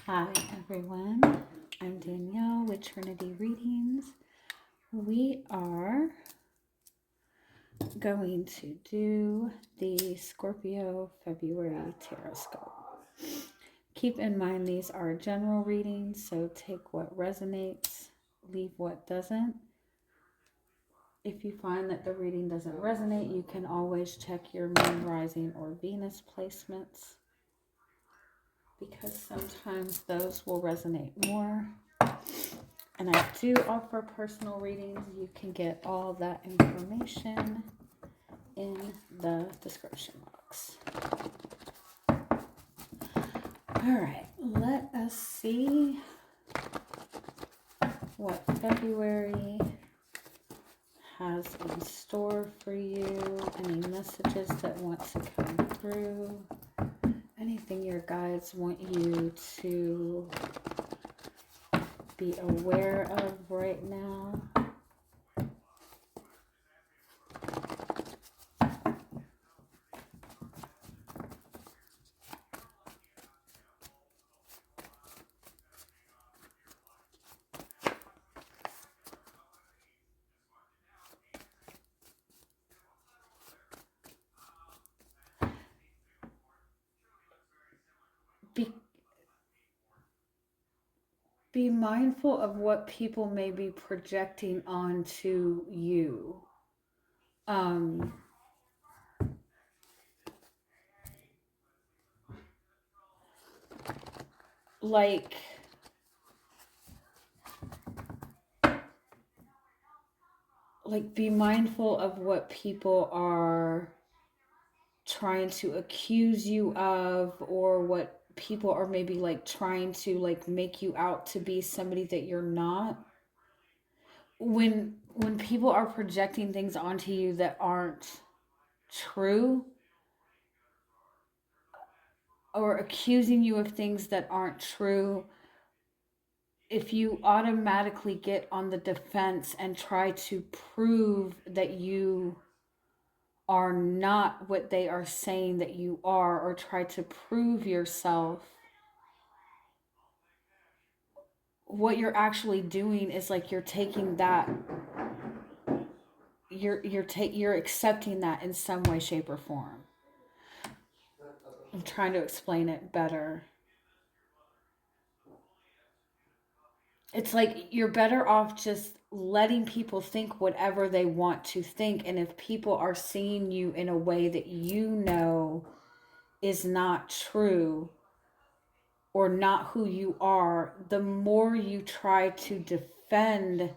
Hi everyone, I'm Danielle with Trinity Readings. We are going to do the Scorpio February Tarot Scope. Keep in mind these are general readings, so take what resonates, leave what doesn't. If you find that the reading doesn't resonate, you can always check your moon, rising, or Venus placements, because sometimes those will resonate more. And I do offer personal readings. You can get all that information in the description box. All right, let us see what February has in store for you. Any messages that want to come through. Anything your guides want you to be aware of right now. Be mindful of what people may be projecting onto you. Like be mindful of what people are trying to accuse you of, or what people are maybe like trying to like make you out to be somebody that you're not. When people are projecting things onto you that aren't true, or accusing you of things that aren't true, if you automatically get on the defense and try to prove that you are not what they are saying that you are, or try to prove yourself, what you're actually doing is like you're taking that, you're accepting that in some way, shape, or form. I'm trying to explain it better. It's like you're better off just letting people think whatever they want to think. And if people are seeing you in a way that you know is not true or not who you are, the more you try to defend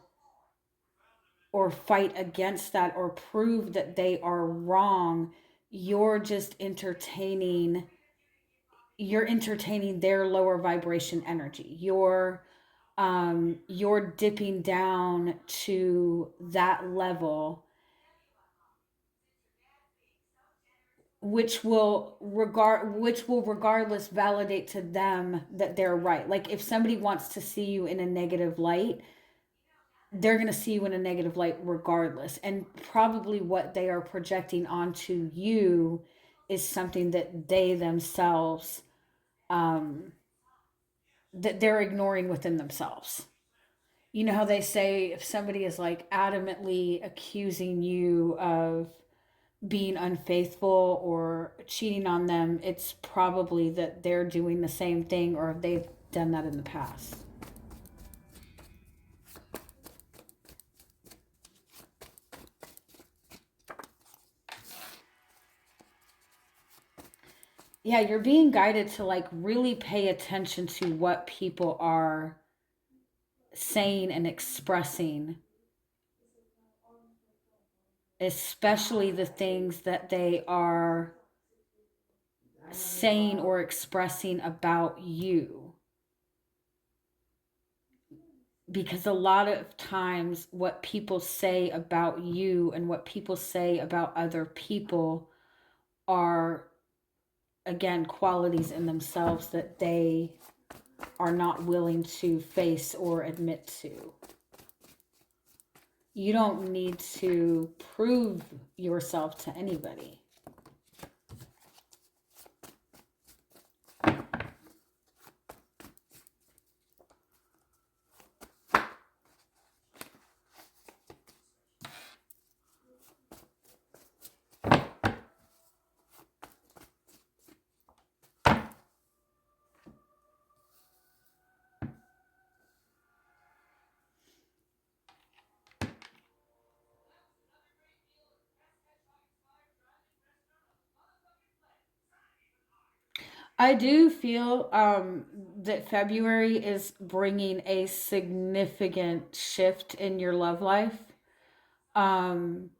or fight against that or prove that they are wrong, you're just entertaining their lower vibration energy. You're dipping down to that level, which will regardless validate to them that they're right. Like if somebody wants to see you in a negative light, they're going to see you in a negative light regardless. And probably what they are projecting onto you is something that they themselves, that they're ignoring within themselves. You know how they say if somebody is like adamantly accusing you of being unfaithful or cheating on them, it's probably that they're doing the same thing, or they've done that in the past. Yeah, you're being guided to like really pay attention to what people are saying and expressing, especially the things that they are saying or expressing about you. Because a lot of times what people say about you and what people say about other people are, again, qualities in themselves that they are not willing to face or admit to. You don't need to prove yourself to anybody. I do feel that February is bringing a significant shift in your love life. Um,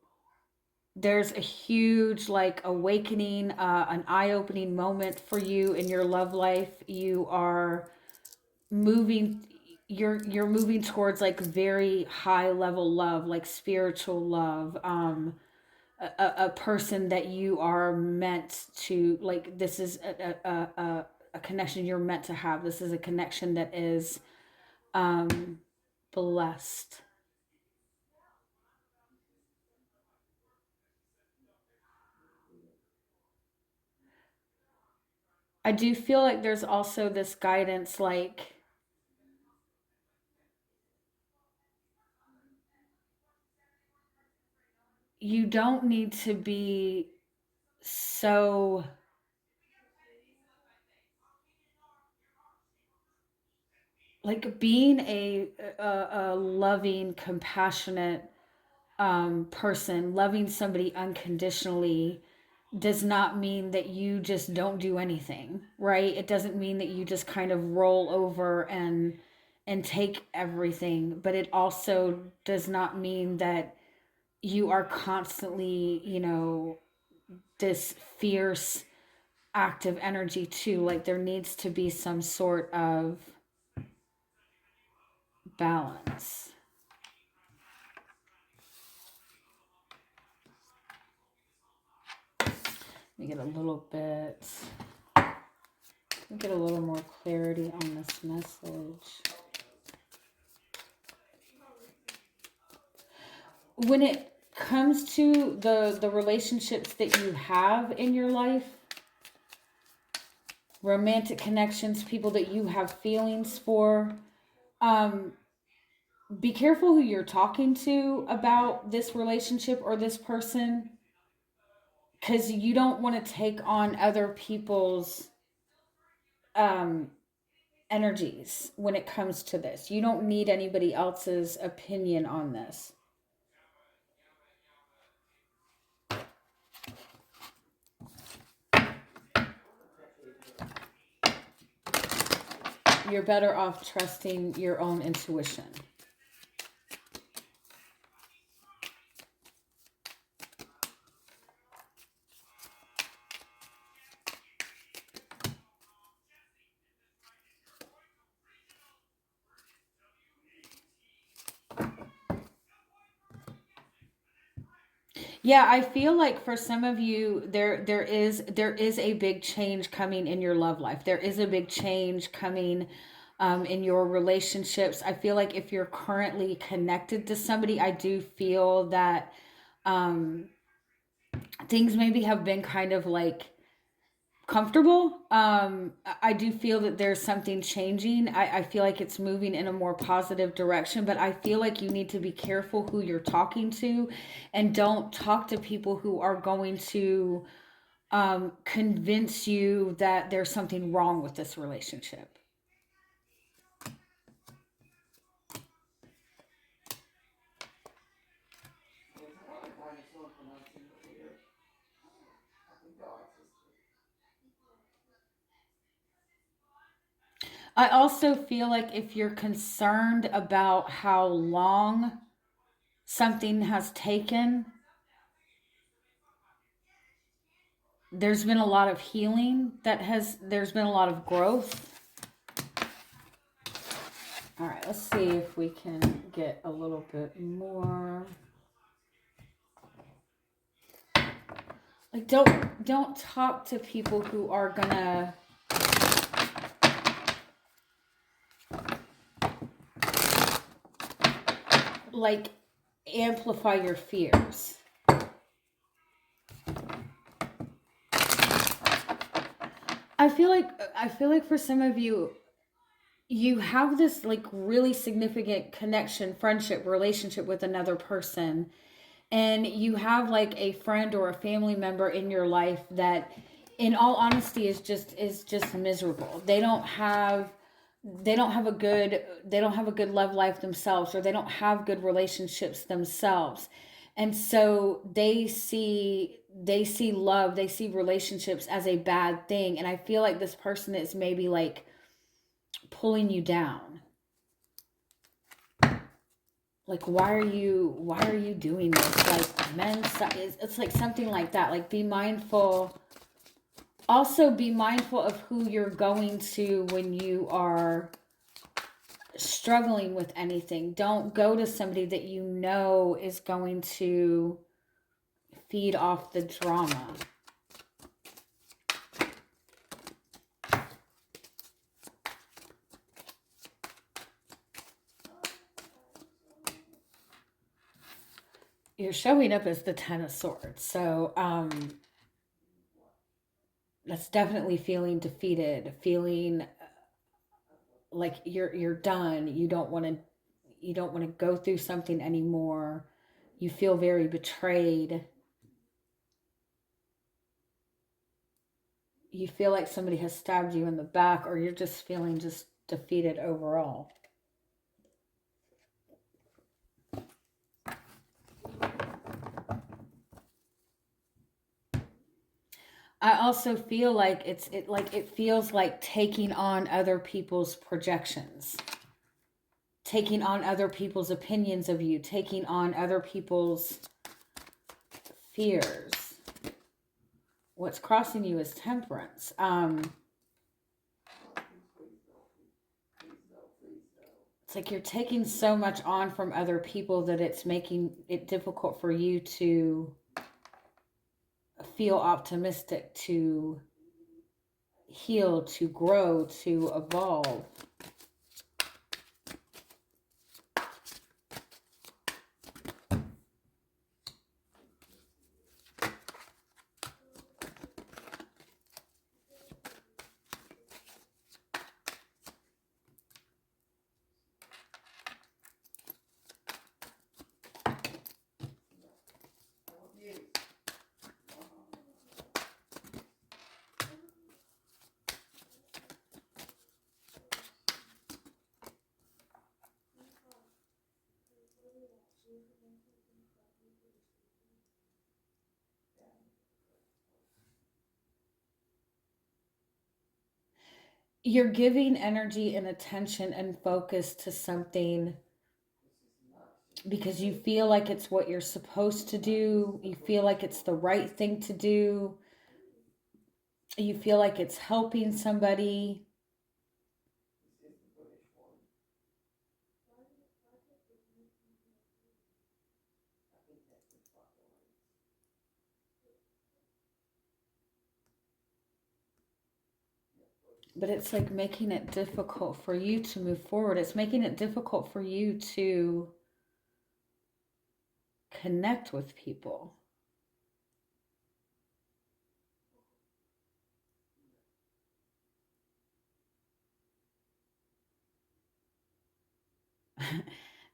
there's a huge like awakening, an eye-opening moment for you in your love life. You are moving you're moving towards like very high level love, like spiritual love, a person that you are meant to, like, this is a connection you're meant to have. This is a connection that is um blessed. I do feel like there's also this guidance, like you don't need to be so, like, being a loving, compassionate person, loving somebody unconditionally does not mean that you just don't do anything, right? It doesn't mean that you just kind of roll over and take everything, but it also does not mean that you are constantly, this fierce active energy too. Like, there needs to be some sort of balance. Let me get a little bit, let me get a little more clarity on this message. When it comes to the relationships that you have in your life, romantic connections, people that you have feelings for, um, be careful who you're talking to about this relationship or this person, because you don't want to take on other people's um, energies when it comes to this. You don't need anybody else's opinion on this. You're better off trusting your own intuition. Yeah, I feel like for some of you there is a big change coming in your love life. There is a big change coming in your relationships. I feel like if you're currently connected to somebody, I do feel that um, things maybe have been kind of like comfortable. I do feel that there's something changing. I feel like it's moving in a more positive direction, but I feel like you need to be careful who you're talking to, and don't talk to people who are going to convince you that there's something wrong with this relationship. I also feel like if you're concerned about how long something has taken, there's been a lot of healing there's been a lot of growth. All right, let's see if we can get a little bit more. Like, don't talk to people who are gonna like amplify your fears. I feel like for some of you, you have this like really significant connection, friendship, relationship with another person, and you have like a friend or a family member in your life that in all honesty is just miserable. They don't have a good love life themselves, or they don't have good relationships themselves, and so they see they see love, they see relationships as a bad thing. And I feel like this person is maybe like pulling you down. Like, why are you doing this? Like, men, it's like something like that. Like, be mindful. Also, be mindful of who you're going to when you are struggling with anything. Don't go to somebody that you know is going to feed off the drama. You're showing up as the Ten of Swords. So, that's definitely feeling defeated, feeling like you're done. You don't want to go through something anymore. You feel very betrayed. You feel like somebody has stabbed you in the back, or you're just feeling just defeated overall. I also feel like it feels like taking on other people's projections, taking on other people's opinions of you, taking on other people's fears. What's crossing you is Temperance. It's like you're taking so much on from other people that it's making it difficult for you to feel optimistic, to heal, to grow, to evolve. You're giving energy and attention and focus to something because you feel like it's what you're supposed to do. You feel like it's the right thing to do. You feel like it's helping somebody. But it's like making it difficult for you to move forward. It's making it difficult for you to connect with people.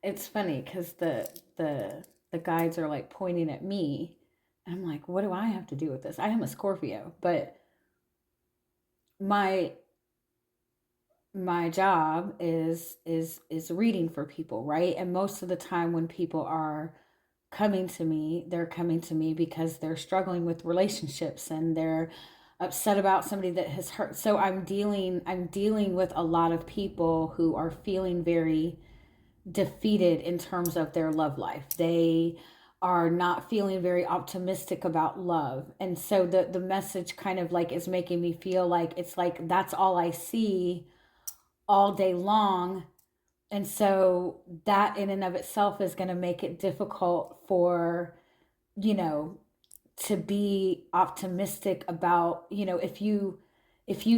It's funny because the guides are like pointing at me. I'm like, what do I have to do with this? I am a Scorpio, but my my job is reading for people, right? And most of the time when people are coming to me, they're coming to me because they're struggling with relationships and they're upset about somebody that has hurt. So I'm dealing with a lot of people who are feeling very defeated in terms of their love life. They are not feeling very optimistic about love. And so the message kind of like is making me feel like it's like that's all I see all day long. And so that in and of itself is going to make it difficult for, you know, to be optimistic about, if you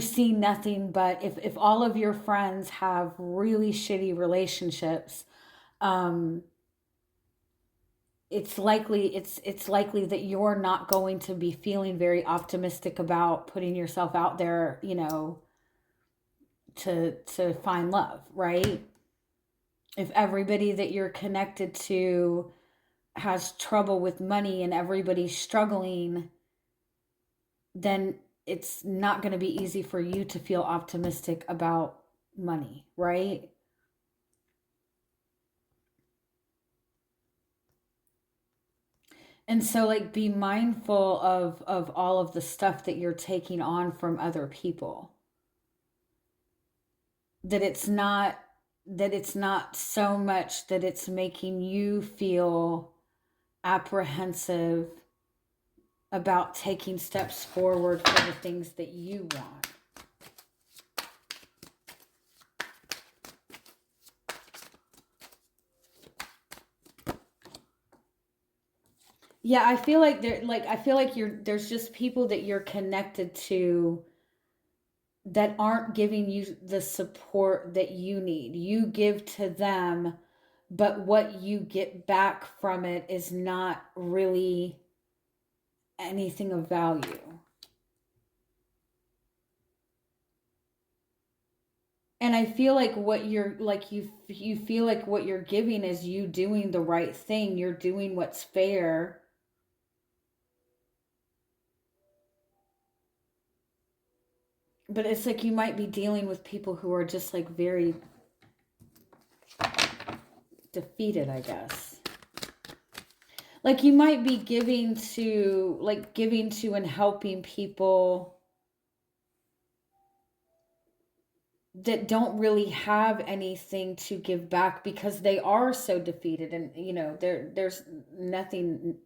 see nothing but if all of your friends have really shitty relationships, um it's likely that you're not going to be feeling very optimistic about putting yourself out there, to find love, right? If everybody that you're connected to has trouble with money and everybody's struggling, then it's not going to be easy for you to feel optimistic about money, right? And so like be mindful of all of the stuff that you're taking on from other people. That it's not so much that it's making you feel apprehensive about taking steps forward for the things that you want. Yeah, I feel like there's just people that you're connected to that aren't giving you the support that you need. You give to them, but what you get back from it is not really anything of value. And I feel like what you're like you feel like what you're giving is you doing the right thing. You're doing what's fair. But it's like you might be dealing with people who are just like very defeated, I guess. Like you might be giving to and helping people that don't really have anything to give back because they are so defeated, and there's nothing,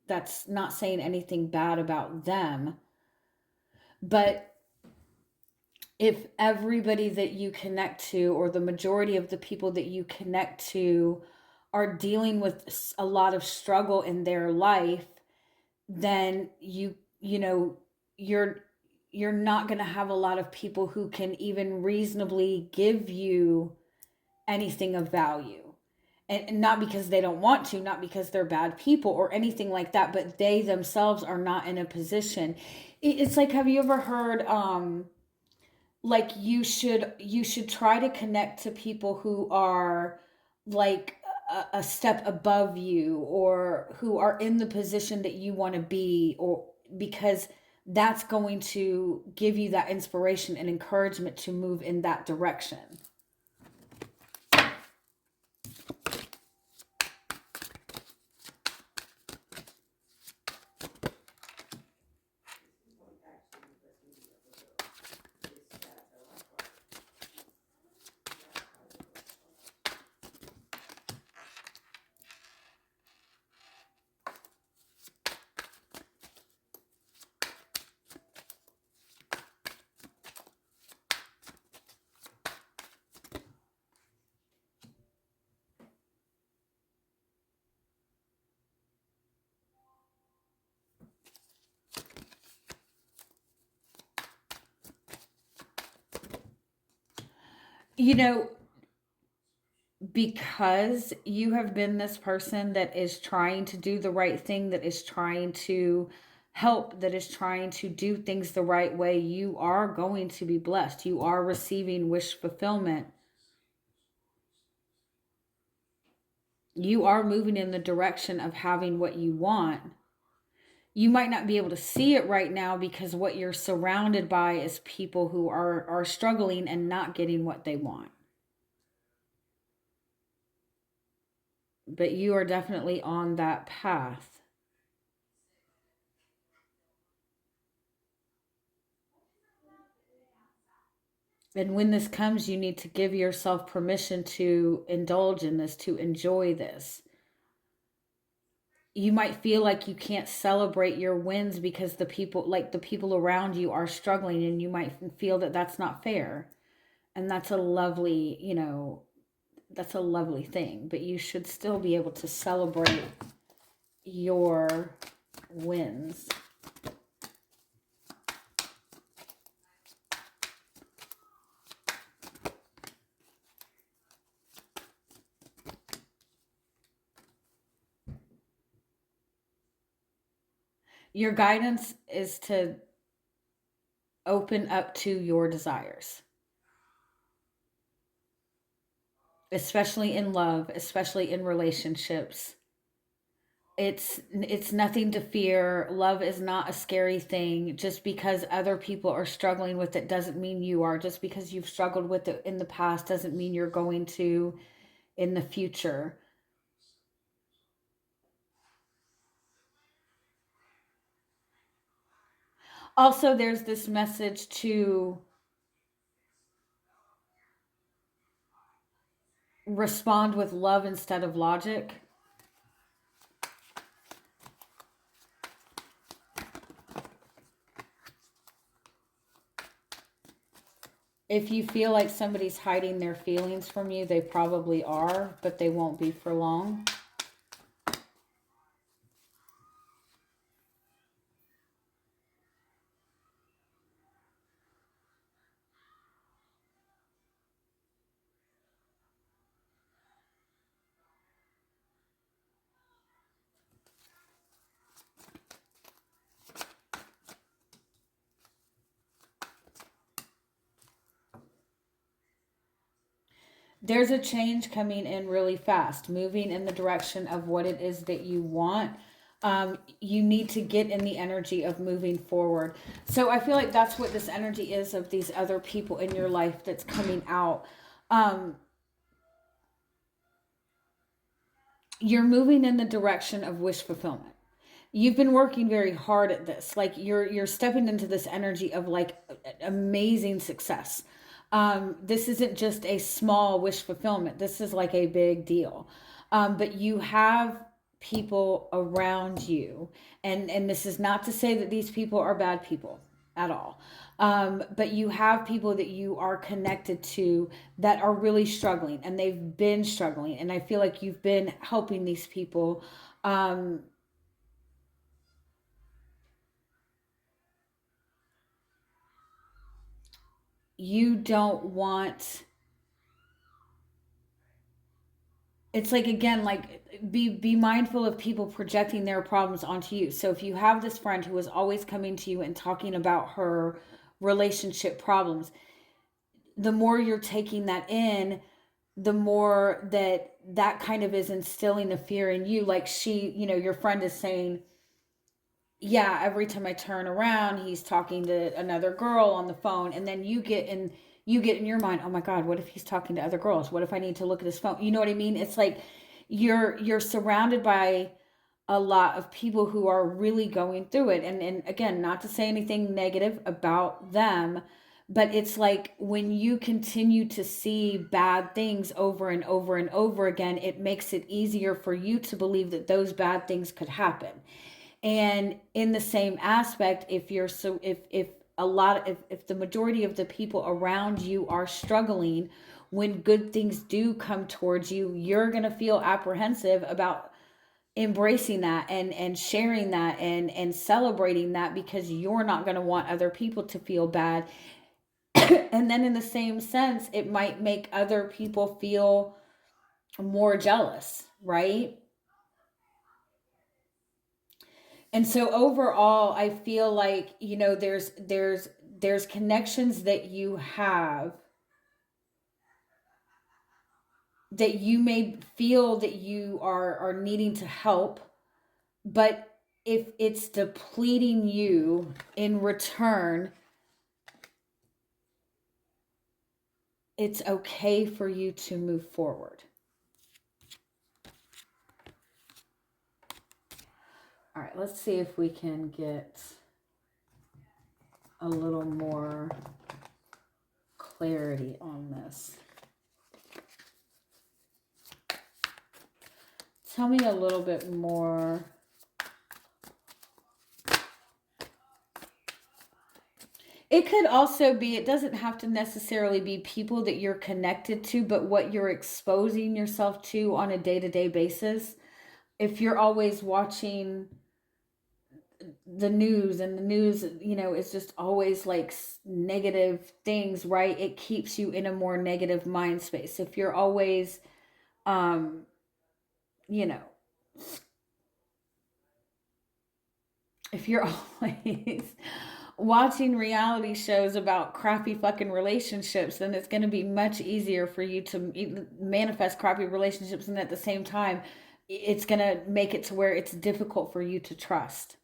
that's not saying anything bad about them, but if everybody that you connect to, or the majority of the people that you connect to, are dealing with a lot of struggle in their life, then you're not going to have a lot of people who can even reasonably give you anything of value. And not because they don't want to, not because they're bad people or anything like that, but they themselves are not in a position. It's like, have you ever heard like you should try to connect to people who are like a step above you, or who are in the position that you want to be, or because that's going to give you that inspiration and encouragement to move in that direction. You know, because you have been this person that is trying to do the right thing, that is trying to help, that is trying to do things the right way, you are going to be blessed. You are receiving wish fulfillment. You are moving in the direction of having what you want. You might not be able to see it right now because what you're surrounded by is people who are struggling and not getting what they want. But you are definitely on that path. And when this comes, you need to give yourself permission to indulge in this, to enjoy this. You might feel like you can't celebrate your wins because the people around you are struggling, and you might feel that that's not fair. And that's a lovely, that's a lovely thing, but you should still be able to celebrate your wins. Your guidance is to open up to your desires, especially in love, especially in relationships. It's nothing to fear. Love is not a scary thing. Just because other people are struggling with it doesn't mean you are. Just because you've struggled with it in the past doesn't mean you're going to in the future. Also, there's this message to respond with love instead of logic. If you feel like somebody's hiding their feelings from you, they probably are, but they won't be for long. There's a change coming in really fast, moving in the direction of what it is that you want. You need to get in the energy of moving forward. So I feel like that's what this energy is of these other people in your life that's coming out. You're moving in the direction of wish fulfillment. You've been working very hard at this. Like you're stepping into this energy of like amazing success. This isn't just a small wish fulfillment. This is like a big deal. But you have people around you, and this is not to say that these people are bad people at all. But you have people that you are connected to that are really struggling, and they've been struggling. And I feel like you've been helping these people. You don't want, it's like, again, like be mindful of people projecting their problems onto you. So if you have this friend who is always coming to you and talking about her relationship problems, the more you're taking that in, the more that kind of is instilling a fear in you. Like your friend is saying, yeah, every time I turn around, he's talking to another girl on the phone. And then you get in your mind, oh my God, what if he's talking to other girls? What if I need to look at his phone? You know what I mean? It's like you're surrounded by a lot of people who are really going through it. And again, not to say anything negative about them, but it's like when you continue to see bad things over and over and over again, it makes it easier for you to believe that those bad things could happen. And in the same aspect, if a lot if the majority of the people around you are struggling, when good things do come towards you, you're going to feel apprehensive about embracing that and sharing that and celebrating that, because you're not going to want other people to feel bad. And then in the same sense, it might make other people feel more jealous, right? And so overall, I feel like, there's connections that you have that you may feel that you are needing to help, but if it's depleting you in return, it's okay for you to move forward. All right, let's see if we can get a little more clarity on this. Tell me a little bit more. It could also be, it doesn't have to necessarily be people that you're connected to, but what you're exposing yourself to on a day-to-day basis. If you're always watching the news, and the news, is just always like negative things, right? It keeps you in a more negative mind space. If you're always, you know, if you're always watching reality shows about crappy fucking relationships, then it's going to be much easier for you to manifest crappy relationships. And at the same time, it's going to make it to where it's difficult for you to trust.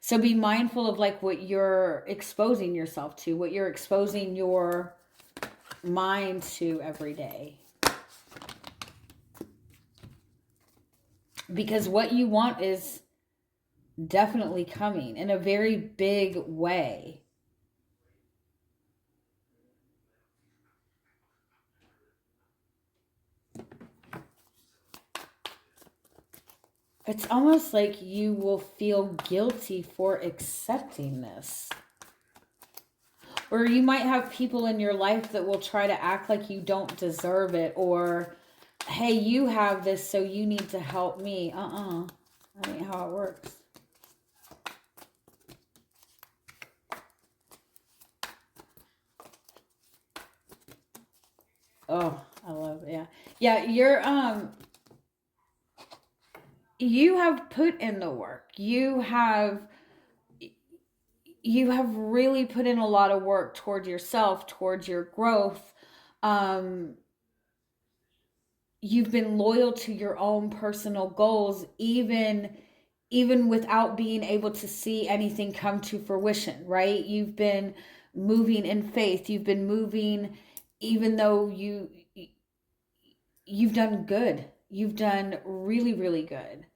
So be mindful of like what you're exposing yourself to, what you're exposing your mind to every day. Because what you want is definitely coming in a very big way. It's almost like you will feel guilty for accepting this. Or you might have people in your life that will try to act like you don't deserve it, or, hey, you have this, so you need to help me. That ain't how it works. Oh, I love it. Yeah. Yeah, you have put in the work. You have really put in a lot of work toward yourself, towards your growth. Um, you've been loyal to your own personal goals, even without being able to see anything come to fruition, right? You've been moving in faith. You've been moving even though you've done good. You've done really, really good.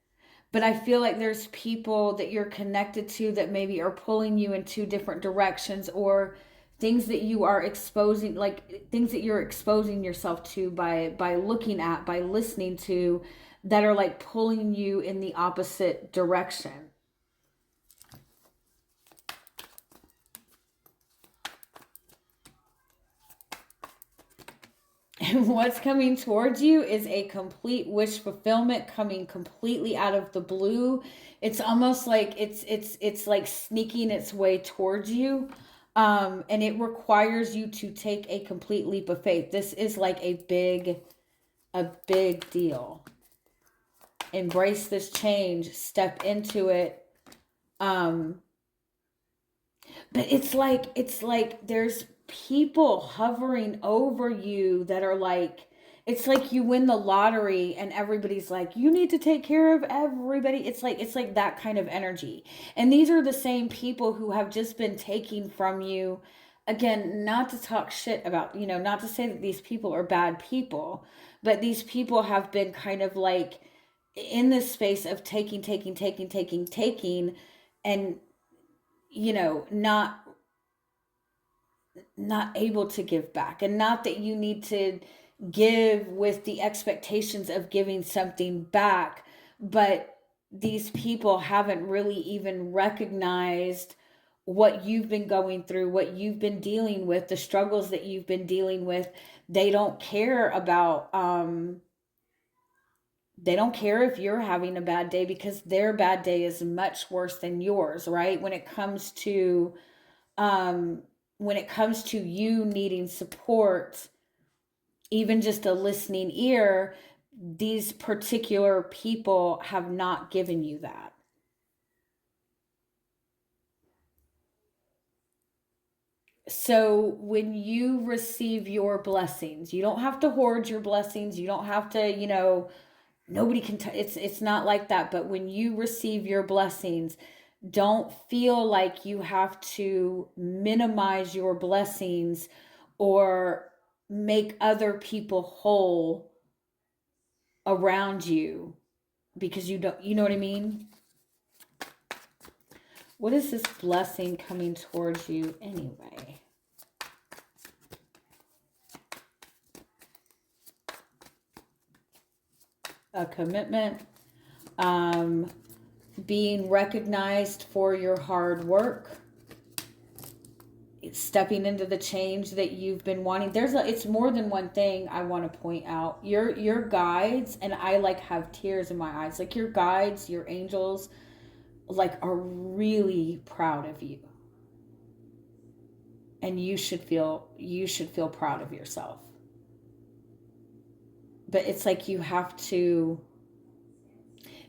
But I feel like there's people that you're connected to that maybe are pulling you in two different directions, or things that you are exposing, like things that you're exposing yourself to by looking at, by listening to, that are like pulling you in the opposite direction. And what's coming towards you is a complete wish fulfillment coming completely out of the blue. It's almost like it's like sneaking its way towards you. And it requires you to take a complete leap of faith. This is like a big deal. Embrace this change, step into it. Um, but it's like there's people hovering over you that are like, it's like you win the lottery and everybody's like, you need to take care of everybody. It's like that kind of energy. And these are the same people who have just been taking from you. Again, not to talk shit about, not to say that these people are bad people, but these people have been kind of like in this space of taking, and not able to give back. And not that you need to give with the expectations of giving something back, but these people haven't really even recognized what you've been going through, what you've been dealing with, the struggles that you've been dealing with. They don't care about they don't care if you're having a bad day, because their bad day is much worse than yours, right? Um when it comes to you needing support, even just a listening ear, these particular people have not given you that. So when you receive your blessings, you don't have to hoard your blessings. You don't have to, nobody can it's not like that. But when you receive your blessings, don't feel like you have to minimize your blessings or make other people whole around you, because you know what I mean? What is this blessing coming towards you anyway? A commitment, being recognized for your hard work, stepping into the change that you've been wanting. It's more than one thing I want to point out. Your guides, and I like have tears in my eyes. Like your guides, your angels, like are really proud of you. And you should feel proud of yourself. But it's like you have to,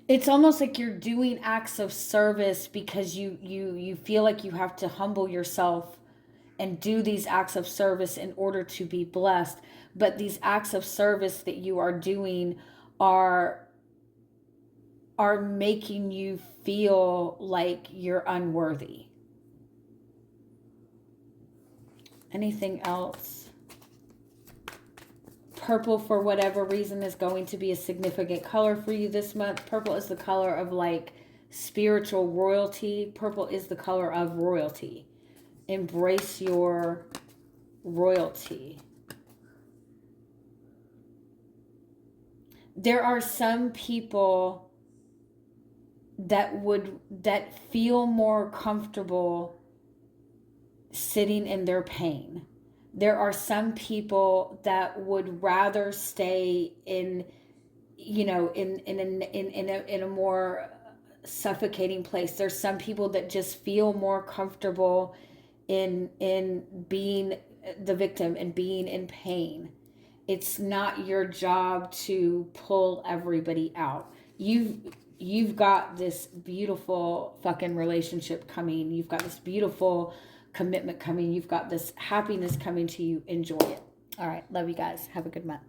it's almost like you're doing acts of service because you feel like you have to humble yourself and do these acts of service in order to be blessed. But these acts of service that you are doing are making you feel like you're unworthy. Anything else? Purple, for whatever reason, is going to be a significant color for you this month. Purple is the color of like spiritual royalty. Purple is the color of royalty. Embrace your royalty. There are some people that feel more comfortable sitting in their pain. There are some people that would rather stay in, you know, in a more suffocating place. There's some people that just feel more comfortable in being the victim and being in pain. It's not your job to pull everybody out. You've got this beautiful fucking relationship coming. You've got this beautiful commitment coming. You've got this happiness coming to you. Enjoy it. All right. Love you guys. Have a good month.